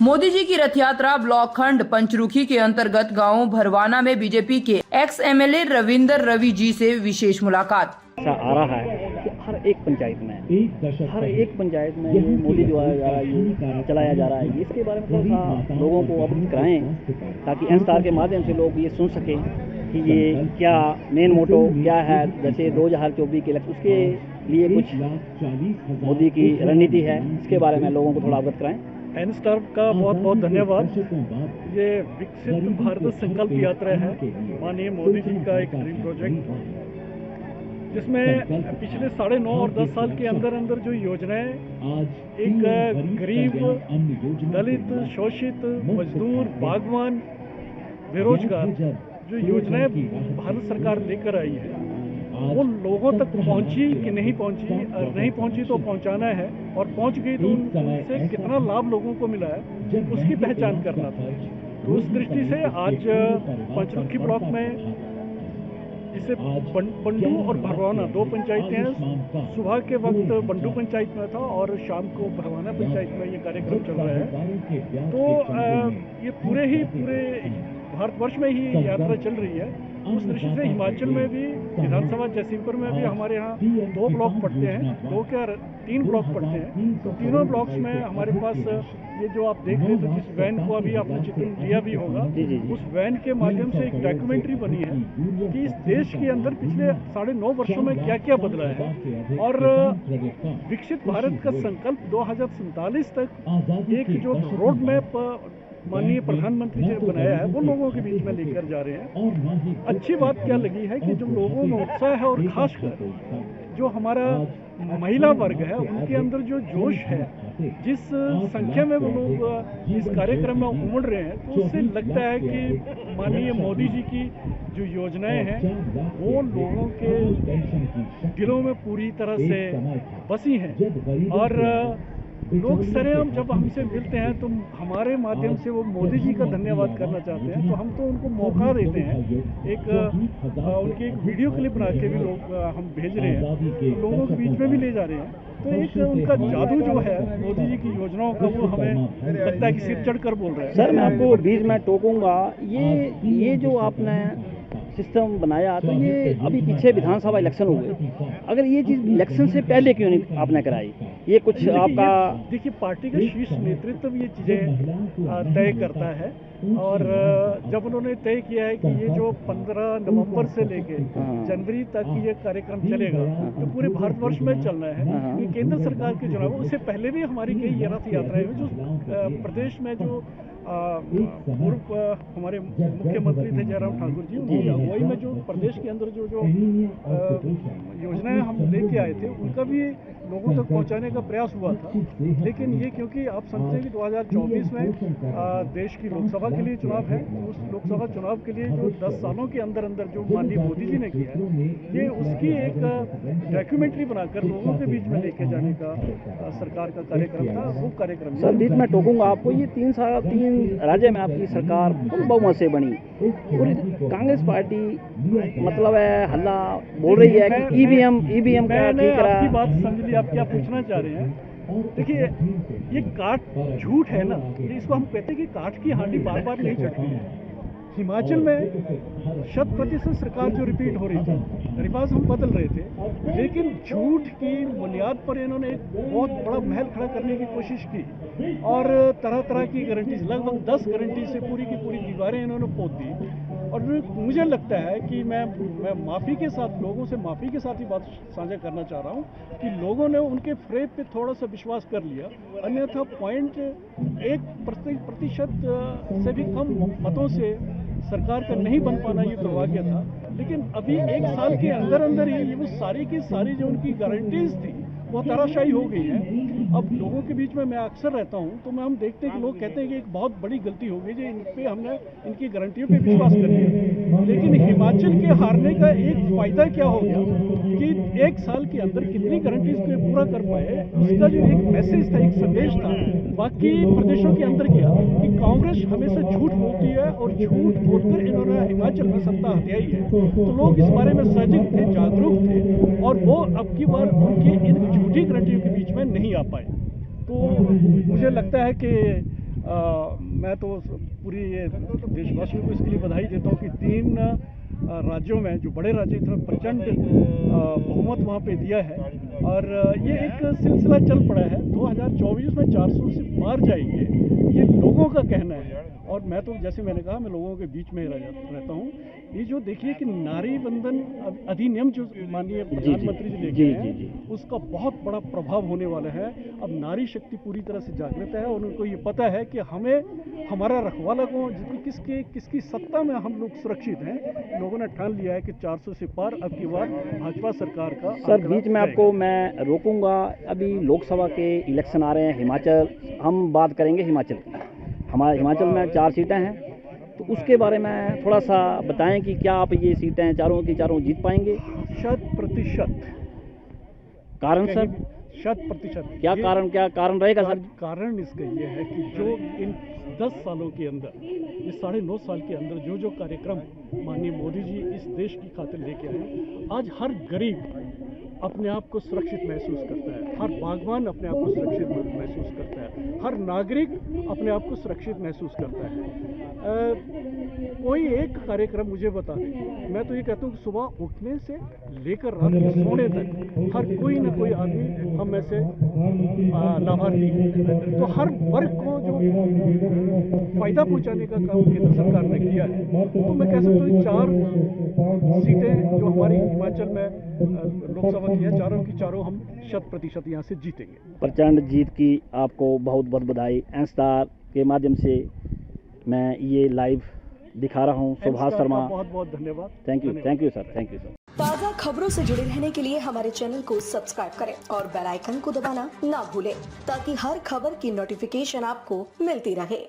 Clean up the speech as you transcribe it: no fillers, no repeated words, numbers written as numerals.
मोदी जी की रथ यात्रा ब्लॉक खंड पंचरुखी के अंतर्गत गांव भरवाना में बीजेपी के एक्स एमएलए रविंदर रवि जी से विशेष मुलाकात। ऐसा आ रहा है कि हर एक पंचायत में ये मोदी द्वारा ये चलाया जा रहा है। इसके बारे में थोड़ा सा लोगों को अवगत कराएं ताकि एन स्टार के माध्यम से लोग ये सुन सकें कि ये क्या मेन मोटो क्या है। जैसे 2024 के इलेक्शन उसके लिए कुछ मोदी की रणनीति है, इसके बारे में लोगों को थोड़ा अवगत कराएं। एन स्टार का बहुत बहुत धन्यवाद। ये विकसित भारत संकल्प यात्रा है, माननीय मोदी जी का एक ड्रीम प्रोजेक्ट, जिसमें पिछले 9.5 और 10 साल के अंदर जो योजनाएं एक गरीब, दलित, शोषित, मजदूर, बागवान, बेरोजगार जो योजनाएं भारत सरकार लेकर आई है वो लोगों तक पहुंची कि नहीं पहुंची, और नहीं पहुंची तो पहुंचाना है, और पहुंच गई तो उनसे कितना लाभ लोगों को मिला है उसकी पहचान करना था। तो उस दृष्टि से आज पंचरुखी ब्लॉक में इसे बंडू और भरवाना 2 पंचायतें हैं। सुबह के वक्त बंडू पंचायत में था और शाम को भरवाना पंचायत में ये कार्यक्रम चल रहा है। तो ये पूरे भारतवर्ष में ही यात्रा चल रही है। उस दृष्टि से हिमाचल में भी विधानसभा जयसिंहपुर में भी हमारे यहाँ 2 ब्लॉक पड़ते हैं, 3 ब्लॉक पड़ते हैं। तो तीनों ब्लॉक्स में हमारे पास ये जो आप देख रहे थे, जिस वैन को अभी आपने चित्र लिया भी होगा, उस वैन के माध्यम से एक डॉक्यूमेंट्री बनी है कि इस देश के अंदर पिछले 9.5 वर्षों में क्या क्या बदला है, और विकसित भारत का संकल्प 2047 तक एक जो रोड मैप माननीय प्रधानमंत्री जी ने बनाया है वो लोगों के बीच में लेकर जा रहे हैं। अच्छी बात क्या लगी है कि जो लोगों में उत्साह है, और खासकर जो हमारा महिला वर्ग है उनके अंदर जो जोश है, जिस संख्या में वो लोग इस कार्यक्रम में उमड़ रहे हैं, तो उससे लगता है कि माननीय मोदी जी की जो योजनाएं हैं वो लोगों के दिलों में पूरी तरह से बसी हैं। और लोग सरेआम जब हमसे मिलते हैं तो हमारे माध्यम से वो मोदी जी का धन्यवाद करना चाहते हैं, तो हम तो उनको मौका देते हैं। उनकी एक वीडियो क्लिप बना के भी लोग हम भेज रहे हैं, तो लोगों के बीच में भी ले जा रहे हैं। तो एक उनका जादू जो है मोदी जी की योजनाओं का, वो हमें लगता है कि सिर चढ़कर बोल रहे हैं। सर, मैं आपको बीच में टोकूंगा, ये जो आपने सिस्टम बनाया, तो ये अभी पीछे विधानसभा इलेक्शन हुए, अगर ये चीज़ इलेक्शन से पहले क्यों नहीं आपने कराई? ये कुछ आपका देखिए, पार्टी का शीर्ष नेतृत्व ये चीज़ें तय करता है, और जब उन्होंने तय किया है कि ये जो 15 नवंबर से लेके जनवरी तक ये कार्यक्रम चलेगा, तो पूरे भारतवर्ष में चलना है। ये केंद्र सरकार के चुनाव, उससे पहले भी हमारी कई रथ यात्राएं हुई, जो प्रदेश में जो पूर्व हमारे मुख्यमंत्री थे जयराम ठाकुर जी, उनकी अगुवाई में जो प्रदेश के अंदर जो योजनाएं हम लेके आए थे उनका भी लोगों तक पहुंचाने का प्रयास हुआ था। लेकिन ये क्योंकि आप समझते हैं कि 2024 में देश की लोकसभा के लिए चुनाव है, उस लोकसभा चुनाव के लिए जो 10 सालों के अंदर जो माननीय मोदी जी ने किया है, ये उसकी एक डॉक्यूमेंट्री बनाकर लोगों के बीच में लेके जाने का सरकार का कार्यक्रम था। वो कार्यक्रम सर, बीच में टोकूंगा आपको, ये 3 राज्य में आपकी सरकार फुल बहुमत से बनी, और कांग्रेस पार्टी मतलब है हल्ला बोल रही है कि ईवीएम का ठीक रहा। आपकी बात समझ ली, आप क्या पूछना चाह रहे हैं। देखिए, ये काट झूठ है ना, इसको हम कहते हैं कि काट की हांडी बार बार नहीं चढ़ती है। हिमाचल में 100% सरकार जो रिपीट हो रही थी, रिवाज हम बदल रहे थे, लेकिन झूठ की बुनियाद पर इन्होंने एक बहुत बड़ा महल खड़ा करने की कोशिश की, और तरह तरह की गारंटीज, लगभग 10 गारंटी से पूरी की पूरी दीवारें इन्होंने पोत दी। और मुझे लगता है कि मैं माफ़ी के साथ, लोगों से माफ़ी के साथ ही बात साझा करना चाह रहा हूँ कि लोगों ने उनके फ्रेब पे थोड़ा सा विश्वास कर लिया, अन्यथा 0.1% से भी कम मतों से सरकार का नहीं बन पाना ये दुर्भाग्य था। लेकिन अभी 1 साल के अंदर ही वो सारी की सारी जो उनकी गारंटीज थी वो तराशाई हो गई है। अब लोगों के बीच में मैं अक्सर रहता हूं, तो हम देखते हैं कि लोग कहते हैं कि एक बहुत बड़ी गलती हो गई जो इन पे हमने इनकी गारंटियों पे विश्वास कर लिया। लेकिन हिमाचल के हारने का एक फायदा क्या हो गया कि 1 साल के अंदर कितनी गारंटीज को पूरा कर पाए, उसका जो एक मैसेज था, एक संदेश था बाकी प्रदेशों के अंदर किया कि कांग्रेस हमेशा झूठ बोलती है, और झूठ बोलकर इन्होंने हिमाचल में सत्ता हथियाई है। तो लोग इस बारे में सजग थे, जागरूक थे, और वो अब की बार उनकी इन झूठी गारंटियों के बीच में नहीं आ पाए। तो मुझे लगता है कि मैं तो पूरी ये देशवासियों को इसके लिए बधाई देता हूँ कि 3 राज्यों में जो बड़े राज्य इतना प्रचंड बहुमत वहाँ पे दिया है और ये एक सिलसिला चल पड़ा है। 2024 में 400 से पार जाएंगे, ये लोगों का कहना है। और मैं तो जैसे मैंने कहा, मैं लोगों के बीच में रहता हूँ। ये जो देखिए कि नारी बंधन अधिनियम जो माननीय प्रधानमंत्री जी लेके हैं, उसका बहुत बड़ा प्रभाव होने वाला है। अब नारी शक्ति पूरी तरह से जागृत है और उनको ये पता है कि हमें हमारा रखवाला को किसकी सत्ता में हम लोग सुरक्षित हैं। लोगों ने ठान लिया है कि 400 से पार अब की बार भाजपा सरकार का। सर बीच में आपको मैं रोकूंगा, अभी लोकसभा के इलेक्शन आ रहे हैं हिमाचल, हम बात करेंगे हिमाचल की। हमारे हिमाचल में 4 सीटें हैं, तो उसके बारे में थोड़ा सा बताएं कि क्या आप ये सीटें चारों की चारों जीत पाएंगे? 100%। कारण सर? 100%। क्या कारण रहेगा सर? कारण इसका ये है कि जो इन 10 सालों के अंदर, इस 9.5 साल के अंदर जो कार्यक्रम माननीय मोदी जी इस देश की खातिर लेके आए, आज हर गरीब अपने आप को सुरक्षित महसूस करता है, हर बागवान अपने आप को सुरक्षित महसूस करता है, हर नागरिक अपने आप को सुरक्षित महसूस करता है। कोई एक कार्यक्रम मुझे बता दें, मैं तो ये कहता हूँ कि सुबह उठने से लेकर रात को सोने तक हर कोई ना कोई आदमी हम में से लाभार्थी है। तो हर वर्ग को जो फायदा पहुंचाने का काम केंद्र सरकार ने किया है, तो मैं कह सकता हूँ 4 सीटें जो हमारी हिमाचल में लोकसभा की है, चारों की चारों हम 100% यहाँ से जीतेंगे। प्रचंड जीत की आपको बहुत बहुत बधाई। एन स्टार के माध्यम से मैं ये लाइव दिखा रहा हूँ। सुभाष शर्मा, बहुत बहुत धन्यवाद। Thank you sir, thank you sir. ताज़ा खबरों से जुड़े रहने के लिए हमारे चैनल को सब्सक्राइब करें और बेल आइकन को दबाना ना भूलें, ताकि हर खबर की नोटिफिकेशन आपको मिलती रहे।